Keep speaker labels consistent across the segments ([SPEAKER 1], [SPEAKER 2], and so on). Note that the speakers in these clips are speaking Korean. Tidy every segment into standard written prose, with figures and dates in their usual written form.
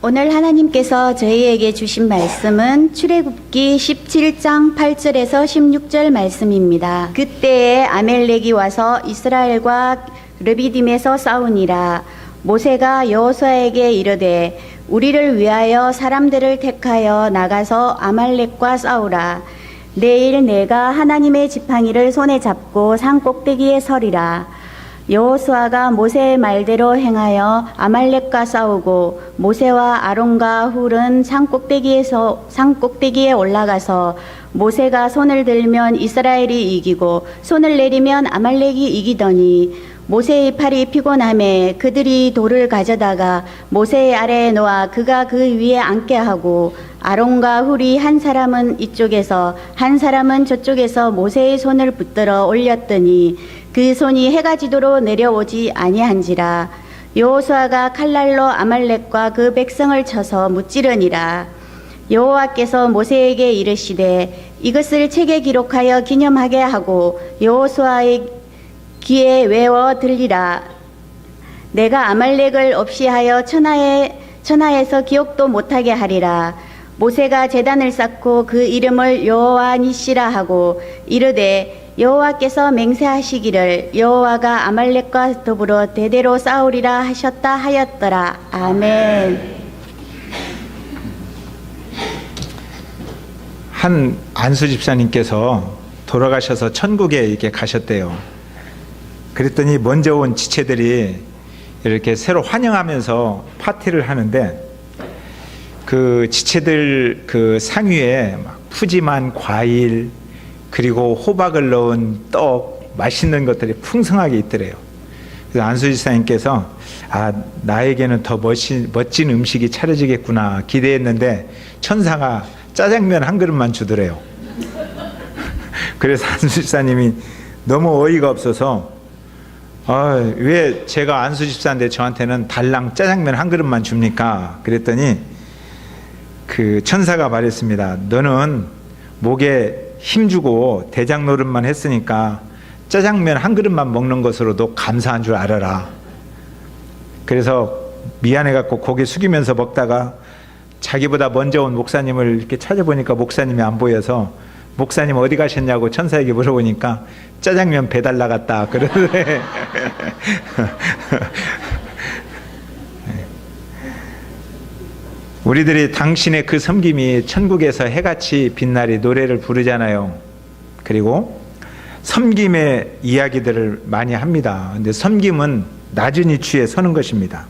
[SPEAKER 1] 오늘 하나님께서 저희에게 주신 말씀은 출애굽기 17장 8절에서 16절 말씀입니다. 그때에 아멜렉이 와서 이스라엘과 르비딤에서 싸우니라. 모세가 여호수아에게 이르되 우리를 위하여 사람들을 택하여 나가서 아말렉과 싸우라. 내일 내가 하나님의 지팡이를 손에 잡고 산 꼭대기에 서리라. 여호수아가 모세의 말대로 행하여 아말렉과 싸우고 모세와 아론과 훌은 산 꼭대기에 올라가서 모세가 손을 들면 이스라엘이 이기고 손을 내리면 아말렉이 이기더니 모세의 팔이 피곤함에 그들이 돌을 가져다가 모세의 아래에 놓아 그가 그 위에 앉게 하고 아론과 훌이 한 사람은 이쪽에서 한 사람은 저쪽에서 모세의 손을 붙들어 올렸더니 그 손이 해가 지도록 내려오지 아니한지라. 여호수아가 칼날로 아말렉과 그 백성을 쳐서 무찌르니라. 여호와께서 모세에게 이르시되 이것을 책에 기록하여 기념하게 하고 여호수아의 귀에 외워 들리라. 내가 아말렉을 없이 하여 천하에서 기억도 못하게 하리라. 모세가 제단을 쌓고 그 이름을 여호와 니시라 하고 이르되 여호와께서 맹세하시기를 여호와가 아말렉과 더불어 대대로 싸우리라 하셨다 하였더라. 아멘.
[SPEAKER 2] 한 안수 집사님께서 돌아가셔서 천국에 이렇게 가셨대요. 그랬더니 먼저 온 지체들이 이렇게 새로 환영하면서 파티를 하는데 그 지체들 그 상위에 막 푸짐한 과일 그리고 호박을 넣은 떡 맛있는 것들이 풍성하게 있더래요. 그래서 안수 집사님께서 나에게는 더 멋진 음식이 차려지겠구나 기대했는데 천사가 짜장면 한 그릇만 주더래요. 그래서 안수 집사님이 너무 어이가 없어서 왜 제가 안수 집사인데 저한테는 달랑 짜장면 한 그릇만 줍니까? 그랬더니 그 천사가 말했습니다. 너는 목에 힘주고 대장 노릇만 했으니까 짜장면 한 그릇만 먹는 것으로도 감사한 줄 알아라. 그래서 미안해갖고 고개 숙이면서 먹다가 자기보다 먼저 온 목사님을 이렇게 찾아보니까 목사님이 안 보여서 목사님 어디 가셨냐고 천사에게 물어보니까 짜장면 배달 나갔다 그러는데 우리들이 당신의 그 섬김이 천국에서 해같이 빛나리 노래를 부르잖아요. 그리고 섬김의 이야기들을 많이 합니다. 근데 섬김은 낮은 위치에 서는 것입니다.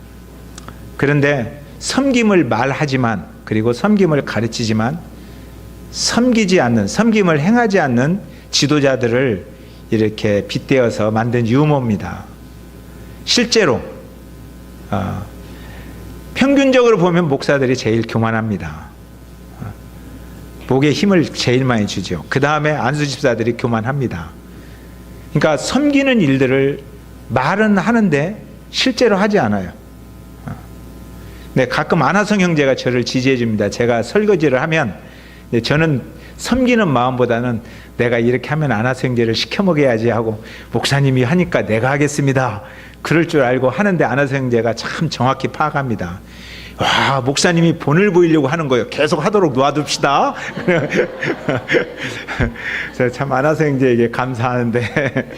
[SPEAKER 2] 그런데 섬김을 말하지만 그리고 섬김을 가르치지만 섬기지 않는, 섬김을 행하지 않는 지도자들을 이렇게 빗대어서 만든 유머입니다. 실제로 평균적으로 보면 목사들이 제일 교만합니다. 목에 힘을 제일 많이 주죠. 그 다음에 안수 집사들이 교만합니다. 그러니까 섬기는 일들을 말은 하는데 실제로 하지 않아요. 네, 가끔 안하성 형제가 저를 지지해 줍니다. 제가 설거지를 하면 저는 섬기는 마음보다는 내가 이렇게 하면 안하성 형제를 시켜 먹여야지 하고 목사님이 하니까 내가 하겠습니다. 그럴 줄 알고 하는데 안하성 형제가 참 정확히 파악합니다. 와, 목사님이 본을 보이려고 하는 거예요. 계속 하도록 놔둡시다. 그래서 참 안하성 형제에게 감사하는데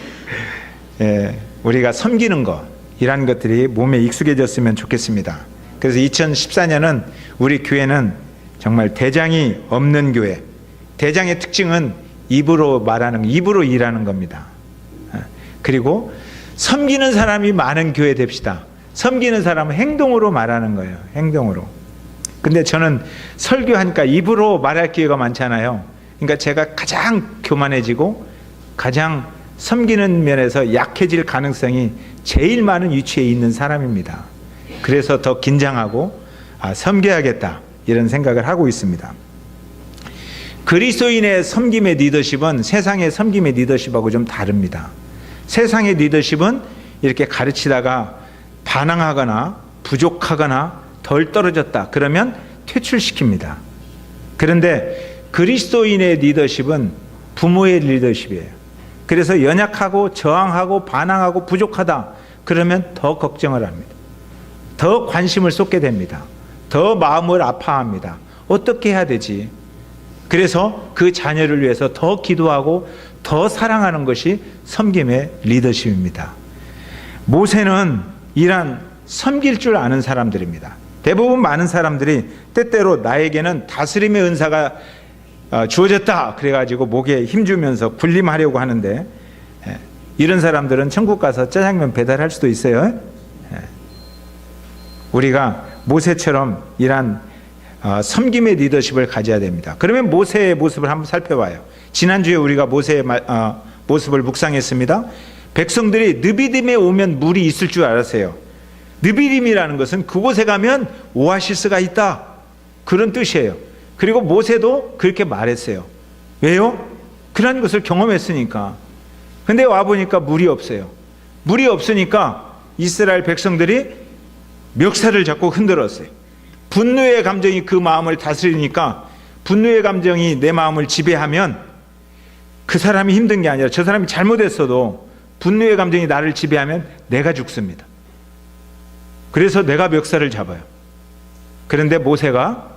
[SPEAKER 2] 예, 우리가 섬기는 것 이란 것들이 몸에 익숙해졌으면 좋겠습니다. 그래서 2014년은 우리 교회는 정말 대장이 없는 교회. 대장의 특징은 입으로 말하는, 입으로 일하는 겁니다. 그리고 섬기는 사람이 많은 교회 됩시다. 섬기는 사람은 행동으로 말하는 거예요. 행동으로. 근데 저는 설교하니까 입으로 말할 기회가 많잖아요. 그러니까 제가 가장 교만해지고 가장 섬기는 면에서 약해질 가능성이 제일 많은 위치에 있는 사람입니다. 그래서 더 긴장하고 섬겨야겠다 이런 생각을 하고 있습니다. 그리스도인의 섬김의 리더십은 세상의 섬김의 리더십하고 좀 다릅니다. 세상의 리더십은 이렇게 가르치다가 반항하거나 부족하거나 덜 떨어졌다 그러면 퇴출시킵니다. 그런데 그리스도인의 리더십은 부모의 리더십이에요. 그래서 연약하고 저항하고 반항하고 부족하다 그러면 더 걱정을 합니다. 더 관심을 쏟게 됩니다. 더 마음을 아파합니다. 어떻게 해야 되지? 그래서 그 자녀를 위해서 더 기도하고 더 사랑하는 것이 섬김의 리더십입니다. 모세는 이란 섬길 줄 아는 사람들입니다. 대부분 많은 사람들이 때때로 나에게는 다스림의 은사가 주어졌다 그래가지고 목에 힘주면서 군림하려고 하는데, 이런 사람들은 천국 가서 짜장면 배달할 수도 있어요. 우리가 모세처럼 이란 섬김의 리더십을 가져야 됩니다. 그러면 모세의 모습을 한번 살펴봐요. 지난주에 우리가 모세의 모습을 묵상했습니다. 백성들이 느비딤에 오면 물이 있을 줄 알았어요. 느비딤이라는 것은 그곳에 가면 오아시스가 있다, 그런 뜻이에요. 그리고 모세도 그렇게 말했어요. 왜요? 그런 것을 경험했으니까. 근데 와보니까 물이 없어요. 물이 없으니까 이스라엘 백성들이 멱살을 잡고 흔들었어요. 분노의 감정이 그 마음을 다스리니까, 분노의 감정이 내 마음을 지배하면 그 사람이 힘든 게 아니라 저 사람이 잘못했어도 분노의 감정이 나를 지배하면 내가 죽습니다. 그래서 내가 멱살을 잡아요. 그런데 모세가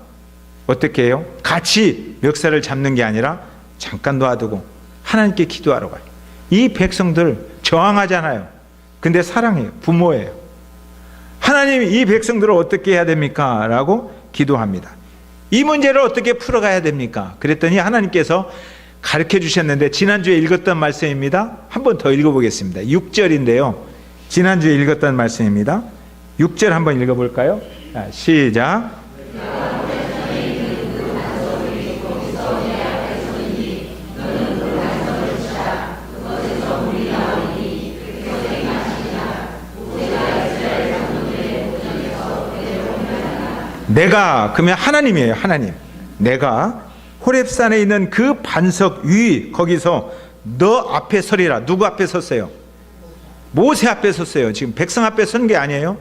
[SPEAKER 2] 어떻게 해요? 같이 멱살을 잡는 게 아니라 잠깐 놔두고 하나님께 기도하러 가요. 이 백성들 저항하잖아요. 근데 사랑해요. 부모예요. 하나님이 이 백성들을 어떻게 해야 됩니까? 라고 기도합니다. 이 문제를 어떻게 풀어가야 됩니까? 그랬더니 하나님께서 가르쳐 주셨는데, 지난주에 읽었던 말씀입니다. 한 번 더 읽어보겠습니다. 6절인데요. 지난주에 읽었던 말씀입니다. 6절 한번 읽어볼까요? 자, 시작. 내가, 그러면 하나님이에요. 하나님. 내가 호렙산에 있는 그 반석 위, 거기서 너 앞에 서리라. 누구 앞에 섰어요? 모세 앞에 섰어요. 지금 백성 앞에 선 게 아니에요.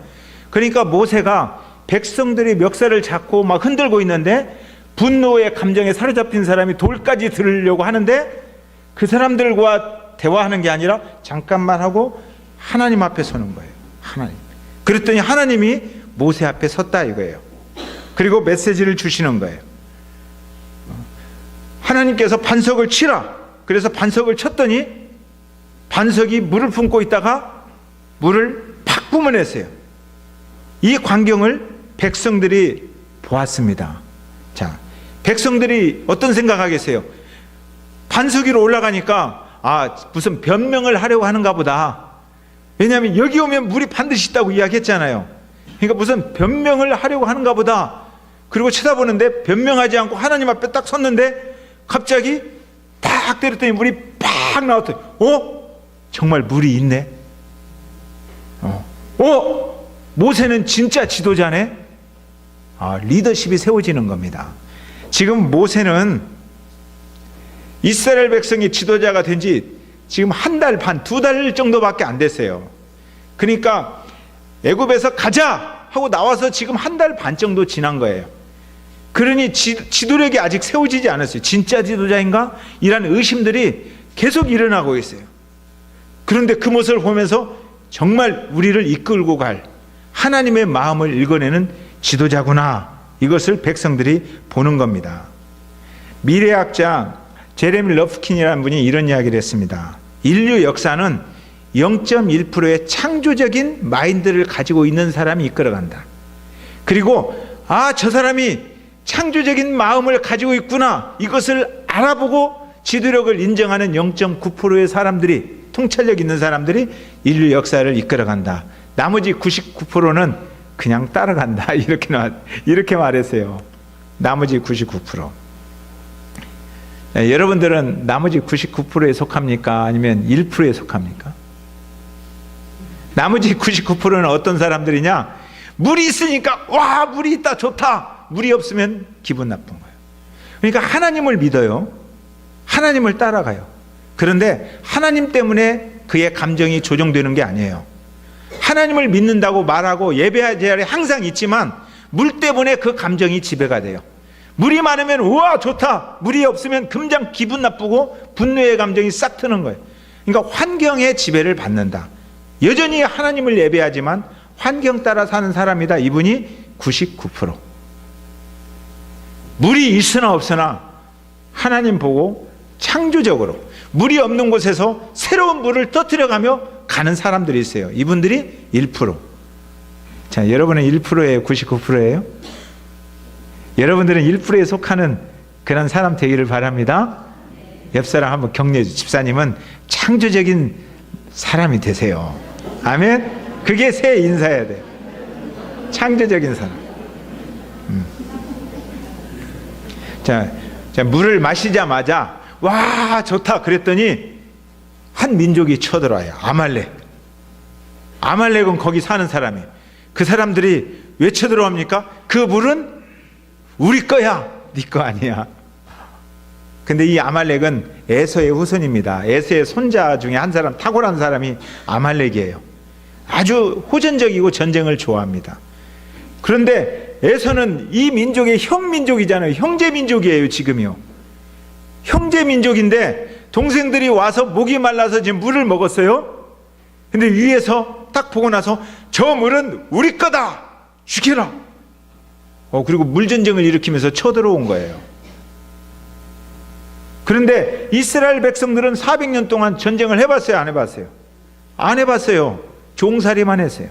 [SPEAKER 2] 그러니까 모세가 백성들이 멱살을 잡고 막 흔들고 있는데, 분노의 감정에 사로잡힌 사람이 돌까지 들으려고 하는데, 그 사람들과 대화하는 게 아니라 잠깐만 하고 하나님 앞에 서는 거예요. 하나님. 그랬더니 하나님이 모세 앞에 섰다 이거예요. 그리고 메시지를 주시는 거예요. 하나님께서 반석을 치라. 그래서 반석을 쳤더니 반석이 물을 품고 있다가 물을 팍 뿜어냈어요. 이 광경을 백성들이 보았습니다. 자, 백성들이 어떤 생각하겠어요? 반석 위로 올라가니까 무슨 변명을 하려고 하는가 보다. 왜냐하면 여기 오면 물이 반드시 있다고 이야기했잖아요. 그러니까 무슨 변명을 하려고 하는가 보다. 그리고 쳐다보는데 변명하지 않고 하나님 앞에 딱 섰는데 갑자기 딱 때렸더니 물이 팍 나왔더니 정말 물이 있네. 모세는 진짜 지도자네. 리더십이 세워지는 겁니다. 지금 모세는 이스라엘 백성이 지도자가 된 지 지금 한 달 반, 2달 정도밖에 안 됐어요. 그러니까 애굽에서 가자 하고 나와서 지금 한 달 반 정도 지난 거예요. 그러니 지도력이 아직 세워지지 않았어요. 진짜 지도자인가? 이런 의심들이 계속 일어나고 있어요. 그런데 그 모습을 보면서 정말 우리를 이끌고 갈 하나님의 마음을 읽어내는 지도자구나, 이것을 백성들이 보는 겁니다. 미래학자 제레미 러프킨이라는 분이 이런 이야기를 했습니다. 인류 역사는 0.1%의 창조적인 마인드를 가지고 있는 사람이 이끌어간다. 그리고 저 사람이 창조적인 마음을 가지고 있구나, 이것을 알아보고 지도력을 인정하는 0.9%의 사람들이, 통찰력 있는 사람들이 인류 역사를 이끌어간다. 나머지 99%는 그냥 따라간다. 이렇게 말했어요. 나머지 99%. 여러분들은 나머지 99%에 속합니까? 아니면 1%에 속합니까? 나머지 99%는 어떤 사람들이냐? 물이 있으니까 와, 물이 있다, 좋다. 물이 없으면 기분 나쁜 거예요. 그러니까 하나님을 믿어요. 하나님을 따라가요. 그런데 하나님 때문에 그의 감정이 조정되는 게 아니에요. 하나님을 믿는다고 말하고 예배할 자리에 항상 있지만 물 때문에 그 감정이 지배가 돼요. 물이 많으면 우와 좋다, 물이 없으면 금방 기분 나쁘고 분노의 감정이 싹 트는 거예요. 그러니까 환경의 지배를 받는다. 여전히 하나님을 예배하지만 환경 따라 사는 사람이다. 이분이 99%. 물이 있으나 없으나 하나님 보고 창조적으로 물이 없는 곳에서 새로운 물을 떠들여가며 가는 사람들이 있어요. 이분들이 1%. 자, 여러분은 1%예요? 99%예요? 여러분들은 1%에 속하는 그런 사람 되기를 바랍니다. 옆 사람 한번 격려해 주세요. 집사님은 창조적인 사람이 되세요. 아멘. 그게 새 인사해야 돼요. 창조적인 사람. 자, 물을 마시자마자 와 좋다 그랬더니 한 민족이 쳐들어와요. 아말렉은 거기 사는 사람이에요. 그 사람들이 왜 쳐들어옵니까? 그 물은 우리 거야, 네 거 아니야. 근데 이 아말렉은 에서의 후손입니다. 에서의 손자 중에 한 사람, 탁월한 사람이 아말렉이에요. 아주 호전적이고 전쟁을 좋아합니다. 그런데 에서는 이 민족의 형민족이잖아요. 형제민족이에요. 지금요. 형제민족인데 동생들이 와서 목이 말라서 지금 물을 먹었어요. 근데 위에서 딱 보고 나서 저 물은 우리 거다, 죽여라. 그리고 물전쟁을 일으키면서 쳐들어온 거예요. 그런데 이스라엘 백성들은 400년 동안 전쟁을 해봤어요? 안 해봤어요? 안 해봤어요. 종살이만 했어요.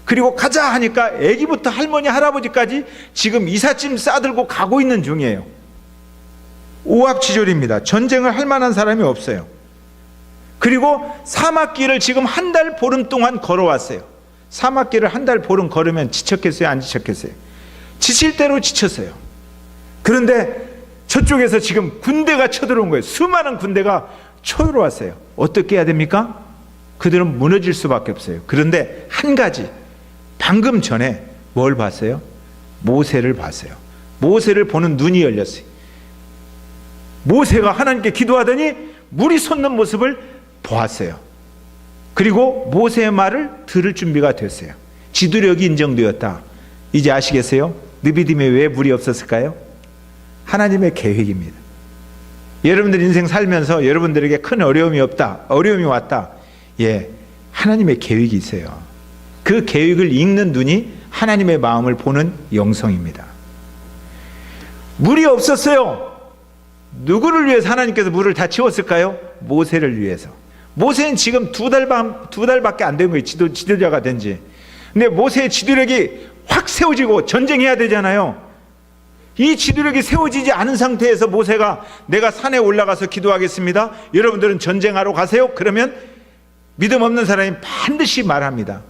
[SPEAKER 2] 그리고 가자 하니까 애기부터 할머니 할아버지까지 지금 이삿짐 싸들고 가고 있는 중이에요. 오합지졸입니다. 전쟁을 할 만한 사람이 없어요. 그리고 사막길을 지금 한 달 보름 동안 걸어왔어요. 사막길을 한 달 보름 걸으면 지쳤겠어요? 안 지쳤겠어요? 지칠 대로 지쳤어요. 그런데 저쪽에서 지금 군대가 쳐들어온 거예요. 수많은 군대가 쳐들어왔어요. 어떻게 해야 됩니까? 그들은 무너질 수밖에 없어요. 그런데 한 가지, 방금 전에 뭘 봤어요? 모세를 봤어요. 모세를 보는 눈이 열렸어요. 모세가 하나님께 기도하더니 물이 솟는 모습을 보았어요. 그리고 모세의 말을 들을 준비가 됐어요. 지도력이 인정되었다. 이제 아시겠어요? 느비딤에 왜 물이 없었을까요? 하나님의 계획입니다. 여러분들 인생 살면서 여러분들에게 큰 어려움이 없다, 어려움이 왔다. 예, 하나님의 계획이 있어요. 그 계획을 읽는 눈이 하나님의 마음을 보는 영성입니다. 물이 없었어요. 누구를 위해서 하나님께서 물을 다 치웠을까요? 모세를 위해서. 모세는 지금 두 달밖에 안 된 거예요. 지도자가 된 지. 근데 모세의 지도력이 확 세워지고 전쟁해야 되잖아요. 이 지도력이 세워지지 않은 상태에서 모세가 내가 산에 올라가서 기도하겠습니다. 여러분들은 전쟁하러 가세요. 그러면 믿음 없는 사람이 반드시 말합니다.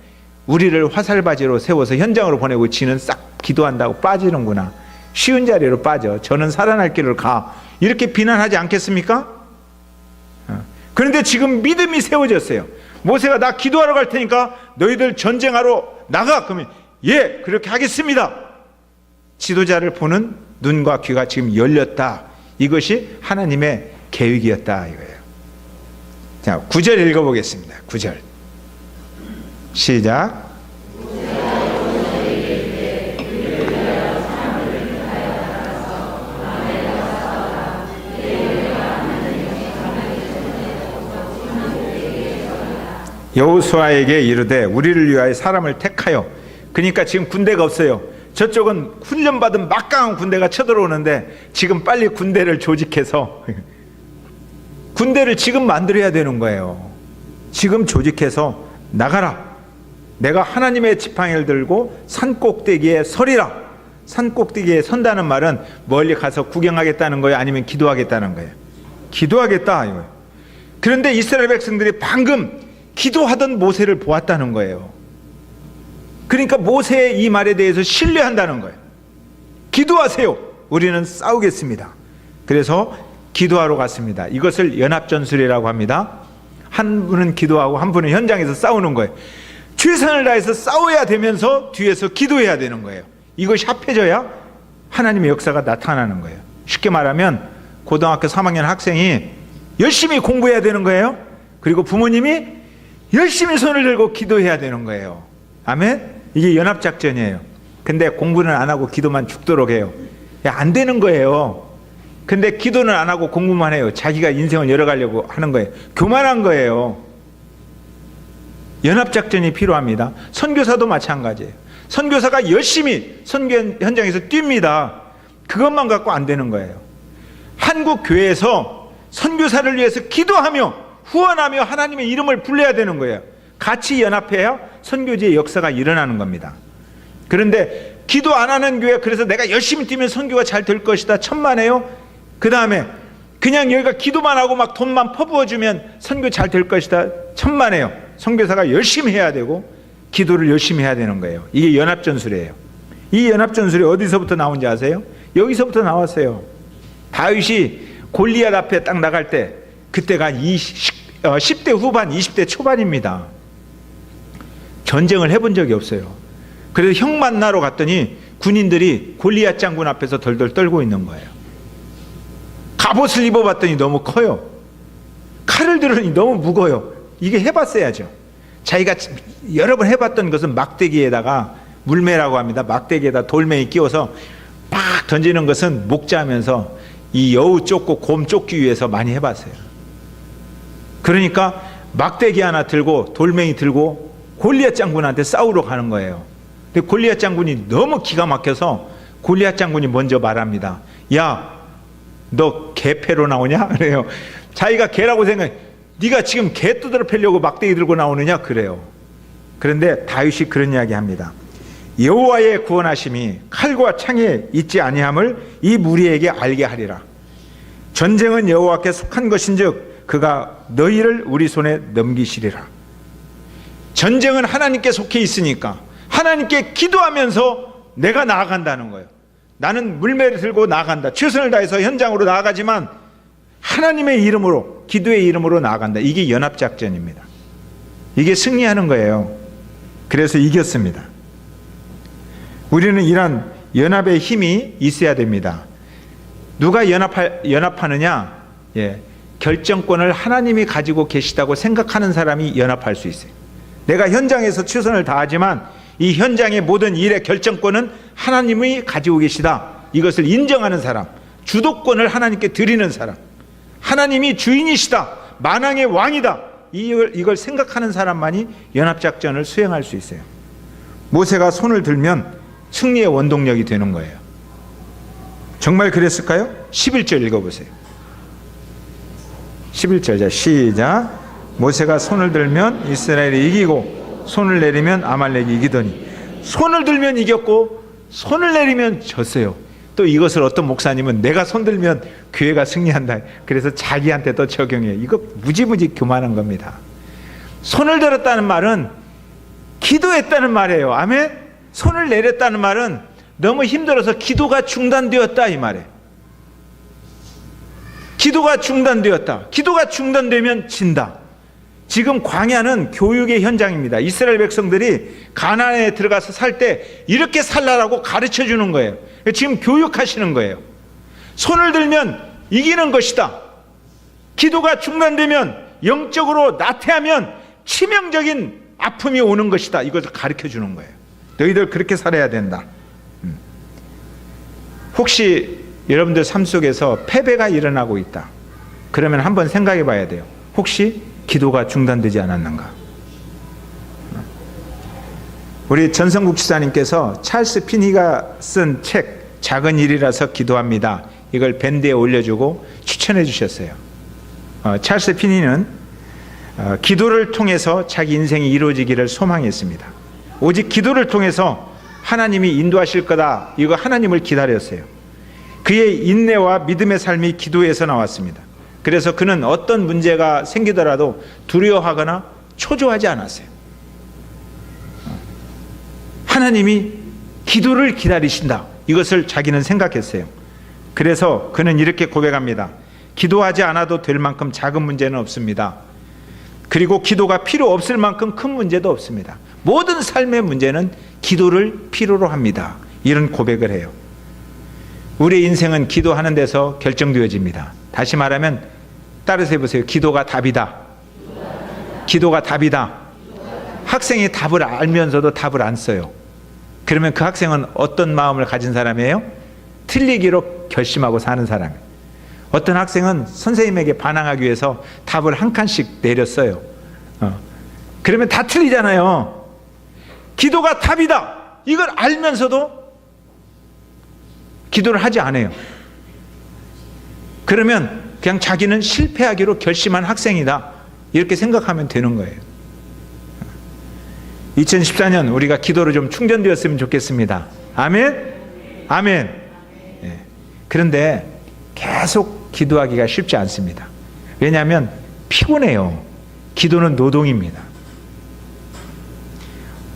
[SPEAKER 2] 우리를 화살바지로 세워서 현장으로 보내고 지는 싹 기도한다고 빠지는구나. 쉬운 자리로 빠져. 저는 살아날 길을 가. 이렇게 비난하지 않겠습니까? 그런데 지금 믿음이 세워졌어요. 모세가 나 기도하러 갈 테니까 너희들 전쟁하러 나가. 그러면 예, 그렇게 하겠습니다. 지도자를 보는 눈과 귀가 지금 열렸다. 이것이 하나님의 계획이었다 이거예요. 자, 9절 읽어보겠습니다. 9절 시작. 여호수아에게 이르되 우리를 위하여 사람을 택하여. 그러니까 지금 군대가 없어요. 저쪽은 훈련받은 막강한 군대가 쳐들어오는데 지금 빨리 군대를 조직해서 군대를 지금 만들어야 되는 거예요. 지금 조직해서 나가라. 내가 하나님의 지팡이를 들고 산 꼭대기에 서리라. 산 꼭대기에 선다는 말은 멀리 가서 구경하겠다는 거예요? 아니면 기도하겠다는 거예요? 기도하겠다 이거예요. 그런데 이스라엘 백성들이 방금 기도하던 모세를 보았다는 거예요. 그러니까 모세의 이 말에 대해서 신뢰한다는 거예요. 기도하세요. 우리는 싸우겠습니다. 그래서 기도하러 갔습니다. 이것을 연합전술이라고 합니다. 한 분은 기도하고 한 분은 현장에서 싸우는 거예요. 최선을 다해서 싸워야 되면서 뒤에서 기도해야 되는 거예요. 이것이 합해져야 하나님의 역사가 나타나는 거예요. 쉽게 말하면 고등학교 3학년 학생이 열심히 공부해야 되는 거예요. 그리고 부모님이 열심히 손을 들고 기도해야 되는 거예요. 아멘? 이게 연합작전이에요. 근데 공부는 안 하고 기도만 죽도록 해요. 안 되는 거예요. 근데 기도는 안 하고 공부만 해요. 자기가 인생을 열어가려고 하는 거예요. 교만한 거예요. 연합작전이 필요합니다. 선교사도 마찬가지예요. 선교사가 열심히 선교 현장에서 뜁니다. 그것만 갖고 안 되는 거예요. 한국 교회에서 선교사를 위해서 기도하며 후원하며 하나님의 이름을 불러야 되는 거예요. 같이 연합해야 선교지의 역사가 일어나는 겁니다. 그런데 기도 안 하는 교회, 그래서 내가 열심히 뛰면 선교가 잘 될 것이다, 천만에요. 그 다음에 그냥 여기가 기도만 하고 막 돈만 퍼부어주면 선교 잘 될 것이다, 천만에요. 선교사가 열심히 해야 되고 기도를 열심히 해야 되는 거예요. 이게 연합전술이에요. 이 연합전술이 어디서부터 나온지 아세요? 여기서부터 나왔어요. 다윗이 골리앗 앞에 딱 나갈 때 그때가 10대 후반 20대 초반입니다. 전쟁을 해본 적이 없어요. 그래서 형 만나러 갔더니 군인들이 골리앗 장군 앞에서 덜덜 떨고 있는 거예요. 갑옷을 입어봤더니 너무 커요. 칼을 들으니 너무 무거워요. 이게 해봤어야죠. 자기가 여러 번 해봤던 것은 막대기에다가, 물매라고 합니다. 막대기에다 돌멩이 끼워서 팍 던지는 것은 목자하면서 이 여우 쫓고 곰 쫓기 위해서 많이 해봤어요. 그러니까 막대기 하나 들고 돌멩이 들고 골리앗 장군한테 싸우러 가는 거예요. 근데 골리앗 장군이 너무 기가 막혀서 골리앗 장군이 먼저 말합니다. 야, 너 개패로 나오냐? 그래요. 자기가 개라고 생각해. 네가 지금 개 두드러 패려고 막대기 들고 나오느냐? 그래요. 그런데 다윗이 그런 이야기 합니다. 여호와의 구원하심이 칼과 창에 있지 아니함을 이 무리에게 알게 하리라. 전쟁은 여호와께 속한 것인즉 그가 너희를 우리 손에 넘기시리라. 전쟁은 하나님께 속해 있으니까 하나님께 기도하면서 내가 나아간다는 거예요. 나는 물매를 들고 나아간다. 최선을 다해서 현장으로 나아가지만 하나님의 이름으로, 기도의 이름으로 나아간다. 이게 연합작전입니다. 이게 승리하는 거예요. 그래서 이겼습니다. 우리는 이런 연합의 힘이 있어야 됩니다. 누가 연합하느냐? 결정권을 하나님이 가지고 계시다고 생각하는 사람이 연합할 수 있어요. 내가 현장에서 최선을 다하지만 이 현장의 모든 일의 결정권은 하나님이 가지고 계시다. 이것을 인정하는 사람, 주도권을 하나님께 드리는 사람, 하나님이 주인이시다, 만왕의 왕이다, 이걸 생각하는 사람만이 연합작전을 수행할 수 있어요. 모세가 손을 들면 승리의 원동력이 되는 거예요. 정말 그랬을까요? 11절 읽어보세요. 11절, 자, 시작. 모세가 손을 들면 이스라엘이 이기고 손을 내리면 아말렉이 이기더니. 손을 들면 이겼고 손을 내리면 졌어요. 또 이것을 어떤 목사님은 내가 손 들면 교회가 승리한다, 그래서 자기한테 또 적용해요. 이거 무지무지 교만한 겁니다. 손을 들었다는 말은 기도했다는 말이에요. 아멘. 손을 내렸다는 말은 너무 힘들어서 기도가 중단되었다, 이 말이에요. 기도가 중단되었다. 기도가 중단되면 진다. 지금 광야는 교육의 현장입니다. 이스라엘 백성들이 가나안에 들어가서 살 때 이렇게 살라라고 가르쳐 주는 거예요. 지금 교육하시는 거예요. 손을 들면 이기는 것이다. 기도가 중단되면, 영적으로 나태하면 치명적인 아픔이 오는 것이다. 이것을 가르쳐 주는 거예요. 너희들 그렇게 살아야 된다. 혹시 여러분들 삶 속에서 패배가 일어나고 있다, 그러면 한번 생각해 봐야 돼요. 혹시 기도가 중단되지 않았는가? 우리 전성국 지사님께서 찰스 피니가 쓴 책 작은 일이라서 기도합니다, 이걸 밴드에 올려주고 추천해 주셨어요. 찰스 피니는 기도를 통해서 자기 인생이 이루어지기를 소망했습니다. 오직 기도를 통해서 하나님이 인도하실 거다, 이거 하나님을 기다렸어요. 그의 인내와 믿음의 삶이 기도에서 나왔습니다. 그래서 그는 어떤 문제가 생기더라도 두려워하거나 초조하지 않았어요. 하나님이 기도를 기다리신다, 이것을 자기는 생각했어요. 그래서 그는 이렇게 고백합니다. 기도하지 않아도 될 만큼 작은 문제는 없습니다. 그리고 기도가 필요 없을 만큼 큰 문제도 없습니다. 모든 삶의 문제는 기도를 필요로 합니다. 이런 고백을 해요. 우리의 인생은 기도하는 데서 결정되어집니다. 다시 말하면 따라서 해보세요. 기도가 답이다. 기도가 답이다. 학생이 답을 알면서도 답을 안 써요. 그러면 그 학생은 어떤 마음을 가진 사람이에요? 틀리기로 결심하고 사는 사람이에요. 어떤 학생은 선생님에게 반항하기 위해서 답을 한 칸씩 내렸어요. 그러면 다 틀리잖아요. 기도가 답이다, 이걸 알면서도 기도를 하지 않아요. 그러면 그냥 자기는 실패하기로 결심한 학생이다, 이렇게 생각하면 되는 거예요. 2014년 우리가 기도로 좀 충전되었으면 좋겠습니다. 아멘? 아멘. 예. 그런데 계속 기도하기가 쉽지 않습니다. 왜냐하면 피곤해요. 기도는 노동입니다.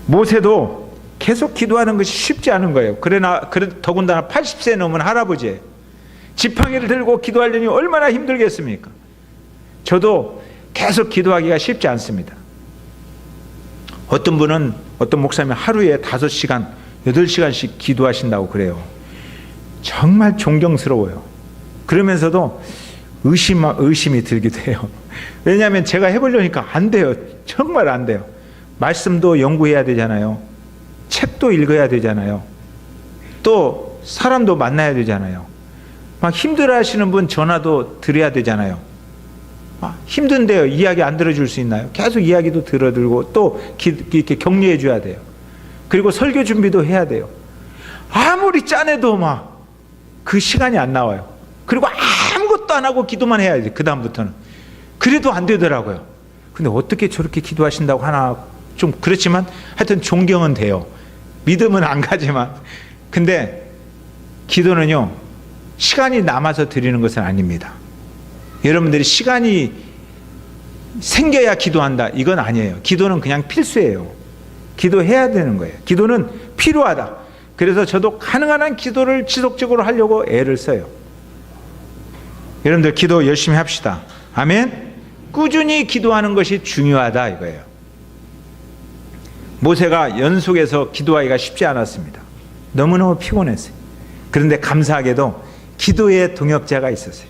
[SPEAKER 2] 모세도 계속 기도하는 것이 쉽지 않은 거예요. 더군다나 80세 넘은 할아버지예요. 지팡이를 들고 기도하려니 얼마나 힘들겠습니까? 저도 계속 기도하기가 쉽지 않습니다. 어떤 분은, 어떤 목사님이 하루에 5시간, 8시간씩 기도하신다고 그래요. 정말 존경스러워요. 그러면서도 의심이 들기도 해요. 왜냐하면 제가 해보려니까 안 돼요. 정말 안 돼요. 말씀도 연구해야 되잖아요. 책도 읽어야 되잖아요. 또 사람도 만나야 되잖아요. 막 힘들어 하시는 분 전화도 드려야 되잖아요. 힘든데요, 이야기 안 들어줄 수 있나요? 계속 이야기도 들어들고 또 이렇게 격려해 줘야 돼요. 그리고 설교 준비도 해야 돼요. 아무리 짜내도 막 그 시간이 안 나와요. 그리고 아무것도 안 하고 기도만 해야지, 그 다음부터는. 그래도 안 되더라고요. 근데 어떻게 저렇게 기도하신다고 하나, 좀 그렇지만 하여튼 존경은 돼요. 믿음은 안 가지만. 근데 기도는요, 시간이 남아서 드리는 것은 아닙니다. 여러분들이 시간이 생겨야 기도한다, 이건 아니에요. 기도는 그냥 필수예요. 기도해야 되는 거예요. 기도는 필요하다. 그래서 저도 가능한 한 기도를 지속적으로 하려고 애를 써요. 여러분들 기도 열심히 합시다. 아멘. 꾸준히 기도하는 것이 중요하다, 이거예요. 모세가 연속해서 기도하기가 쉽지 않았습니다. 너무너무 피곤했어요. 그런데 감사하게도 기도의 동역자가 있었어요.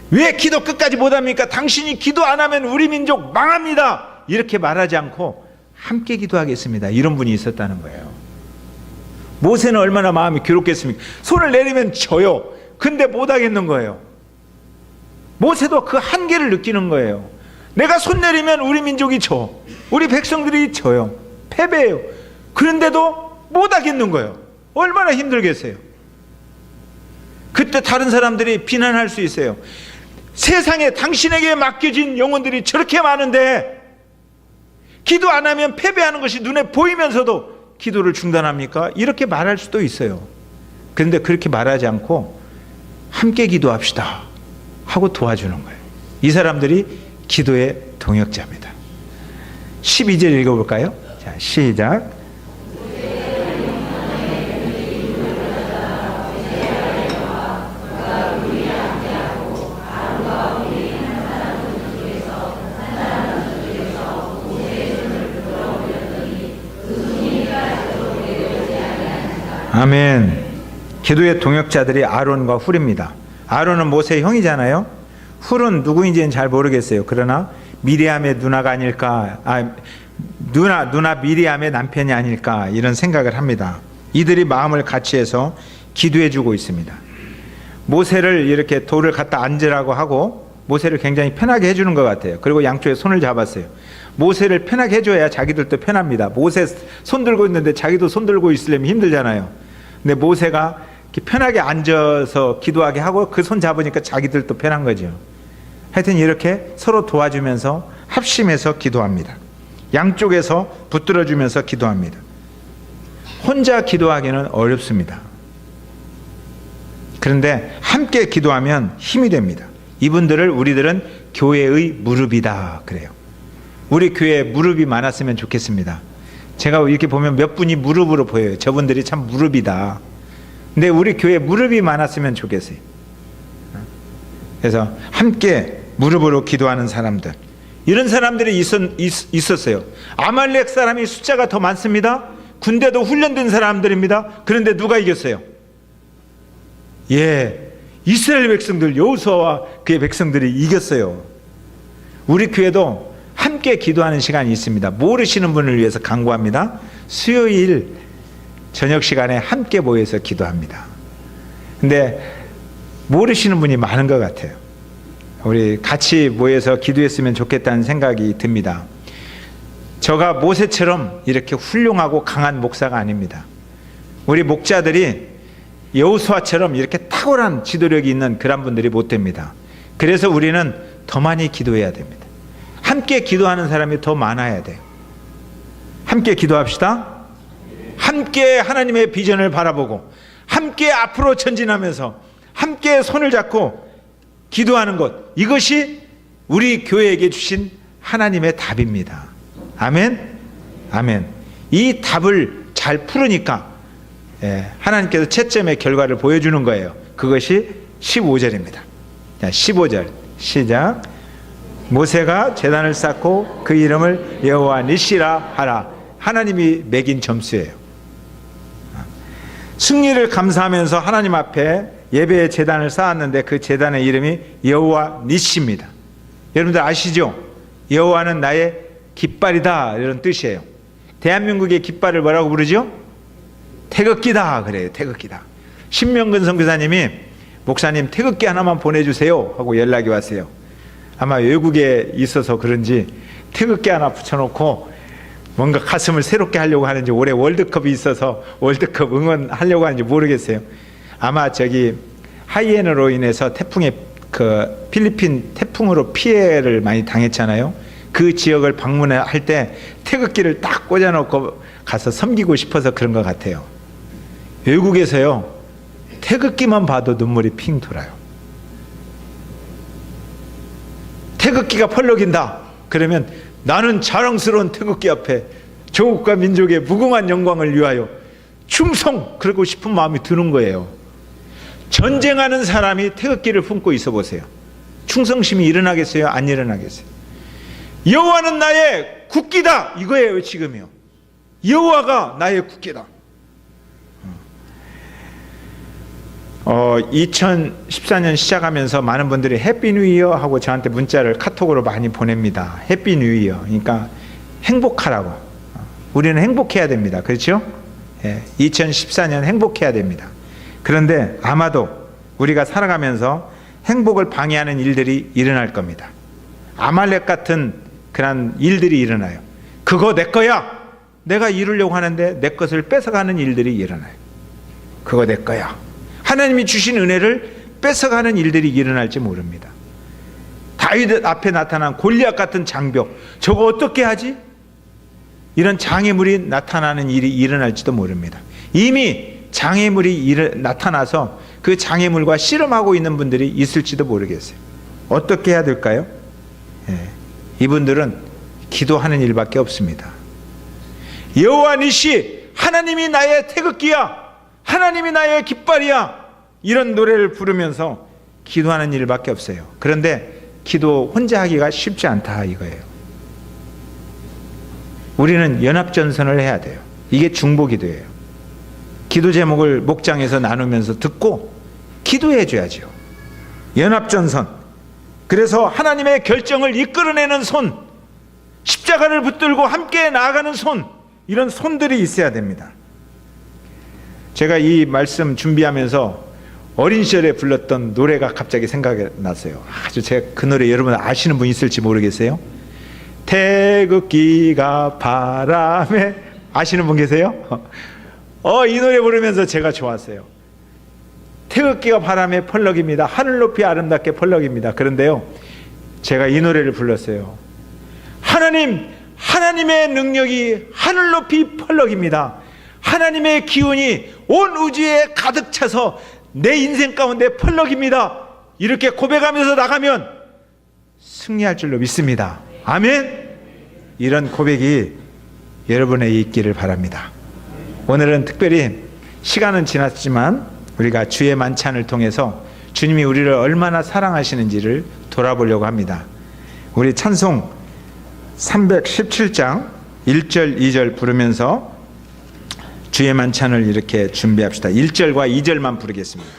[SPEAKER 2] 왜 기도 끝까지 못합니까? 당신이 기도 안 하면 우리 민족 망합니다, 이렇게 말하지 않고 함께 기도하겠습니다, 이런 분이 있었다는 거예요. 모세는 얼마나 마음이 괴롭겠습니까? 손을 내리면 져요. 근데 못하겠는 거예요. 모세도 그 한계를 느끼는 거예요. 내가 손 내리면 우리 민족이 져, 우리 백성들이 져요, 패배해요. 그런데도 못하겠는 거예요. 얼마나 힘들겠어요. 그때 다른 사람들이 비난할 수 있어요. 세상에 당신에게 맡겨진 영혼들이 저렇게 많은데 기도 안 하면 패배하는 것이 눈에 보이면서도 기도를 중단합니까? 이렇게 말할 수도 있어요. 그런데 그렇게 말하지 않고 함께 기도합시다 하고 도와주는 거예요. 이 사람들이 기도의 동역자입니다. 12절 읽어볼까요? 자, 시작. 아멘. 기도의 동역자들이 아론과 훌입니다. 아론은 모세의 형이잖아요. 훌은 누구인지는 잘 모르겠어요. 그러나 미리암의 누나가 아닐까, 누나 미리암의 남편이 아닐까, 이런 생각을 합니다. 이들이 마음을 같이 해서 기도해 주고 있습니다. 모세를 이렇게 돌을 갖다 앉으라고 하고 모세를 굉장히 편하게 해주는 것 같아요. 그리고 양쪽에 손을 잡았어요. 모세를 편하게 해줘야 자기들도 편합니다. 모세 손 들고 있는데 자기도 손 들고 있으려면 힘들잖아요. 근데 모세가 이렇게 편하게 앉아서 기도하게 하고 그 손 잡으니까 자기들도 편한 거죠. 하여튼 이렇게 서로 도와주면서 합심해서 기도합니다. 양쪽에서 붙들어주면서 기도합니다. 혼자 기도하기는 어렵습니다. 그런데 함께 기도하면 힘이 됩니다. 이분들을 우리들은 교회의 무릎이다 그래요. 우리 교회에 무릎이 많았으면 좋겠습니다. 제가 이렇게 보면 몇 분이 무릎으로 보여요. 저분들이 참 무릎이다. 근데 우리 교회에 무릎이 많았으면 좋겠어요. 그래서 함께 무릎으로 기도하는 사람들, 이런 사람들이 있었어요. 아말렉 사람이 숫자가 더 많습니다. 군대도 훈련된 사람들입니다. 그런데 누가 이겼어요? 이스라엘 백성들, 여호수아와 그의 백성들이 이겼어요. 우리 교회도 함께 기도하는 시간이 있습니다. 모르시는 분을 위해서 강구합니다. 수요일 저녁 시간에 함께 모여서 기도합니다. 근데 모르시는 분이 많은 것 같아요. 우리 같이 모여서 기도했으면 좋겠다는 생각이 듭니다. 저가 모세처럼 이렇게 훌륭하고 강한 목사가 아닙니다. 우리 목자들이 여호수아처럼 이렇게 탁월한 지도력이 있는 그런 분들이 못 됩니다. 그래서 우리는 더 많이 기도해야 됩니다. 함께 기도하는 사람이 더 많아야 돼요. 함께 기도합시다. 함께 하나님의 비전을 바라보고 함께 앞으로 전진하면서 함께 손을 잡고 기도하는 것, 이것이 우리 교회에게 주신 하나님의 답입니다. 아멘. 아멘. 이 답을 잘 풀으니까 하나님께서 채점의 결과를 보여주는 거예요. 그것이 15절입니다. 자, 15절 시작. 모세가 제단을 쌓고 그 이름을 여호와 니시라 하라. 하나님이 매긴 점수예요. 승리를 감사하면서 하나님 앞에 예배의 제단을 쌓았는데 그 제단의 이름이 여호와 니시입니다. 여러분들 아시죠? 여호와는 나의 깃발이다, 이런 뜻이에요. 대한민국의 깃발을 뭐라고 부르죠? 태극기다 그래요. 태극기다. 신명근 선교사님이 목사님 태극기 하나만 보내주세요 하고 연락이 왔어요. 아마 외국에 있어서 그런지 태극기 하나 붙여놓고 뭔가 가슴을 새롭게 하려고 하는지, 올해 월드컵이 있어서 월드컵 응원하려고 하는지 모르겠어요. 아마 저기 하이에너로 인해서 태풍에 그 필리핀 태풍으로 피해를 많이 당했잖아요. 그 지역을 방문할 때 태극기를 딱 꽂아놓고 가서 섬기고 싶어서 그런 것 같아요. 외국에서요, 태극기만 봐도 눈물이 핑 돌아요. 태극기가 펄럭인다 그러면 나는 자랑스러운 태극기 앞에 조국과 민족의 무궁한 영광을 위하여 충성, 그러고 싶은 마음이 드는 거예요. 전쟁하는 사람이 태극기를 품고 있어 보세요. 충성심이 일어나겠어요? 안 일어나겠어요? 여호와는 나의 국기다, 이거예요. 지금이요. 여호와가 나의 국기다. 2014년 시작하면서 많은 분들이 해피 뉴 이어 하고 저한테 문자를 카톡으로 많이 보냅니다. 해피 뉴 이어, 그러니까 행복하라고. 우리는 행복해야 됩니다. 그렇죠? 2014년 행복해야 됩니다. 그런데 아마도 우리가 살아가면서 행복을 방해하는 일들이 일어날 겁니다. 아말렉 같은 그런 일들이 일어나요. 그거 내 거야. 내가 이루려고 하는데 내 것을 뺏어가는 일들이 일어나요. 그거 내 거야. 하나님이 주신 은혜를 뺏어가는 일들이 일어날지 모릅니다. 다윗 앞에 나타난 골리앗 같은 장벽, 저거 어떻게 하지? 이런 장애물이 나타나는 일이 일어날지도 모릅니다. 이미 장애물이 나타나서 그 장애물과 씨름하고 있는 분들이 있을지도 모르겠어요. 어떻게 해야 될까요? 이분들은 기도하는 일밖에 없습니다. 여호와 니시, 하나님이 나의 태극기야, 하나님이 나의 깃발이야, 이런 노래를 부르면서 기도하는 일밖에 없어요. 그런데 기도 혼자 하기가 쉽지 않다, 이거예요. 우리는 연합전선을 해야 돼요. 이게 중보기도예요. 기도 제목을 목장에서 나누면서 듣고 기도해 줘야죠. 연합전선. 그래서 하나님의 결정을 이끌어내는 손, 십자가를 붙들고 함께 나아가는 손, 이런 손들이 있어야 됩니다. 제가 이 말씀 준비하면서 어린 시절에 불렀던 노래가 갑자기 생각이 났어요. 아주 제가 그 노래 여러분 아시는 분 있을지 모르겠어요. 태극기가 바람에, 아시는 분 계세요? 이 노래 부르면서 제가 좋았어요. 태극기가 바람에 펄럭입니다. 하늘 높이 아름답게 펄럭입니다. 그런데요, 제가 이 노래를 불렀어요. 하나님의 능력이 하늘 높이 펄럭입니다. 하나님의 기운이 온 우주에 가득 차서 내 인생 가운데 펄럭입니다. 이렇게 고백하면서 나가면 승리할 줄로 믿습니다. 아멘. 이런 고백이 여러분에게 있기를 바랍니다. 오늘은 특별히 시간은 지났지만 우리가 주의 만찬을 통해서 주님이 우리를 얼마나 사랑하시는지를 돌아보려고 합니다. 우리 찬송 317장 1절 2절 부르면서 주의 만찬을 이렇게 준비합시다. 1절과 2절만 부르겠습니다.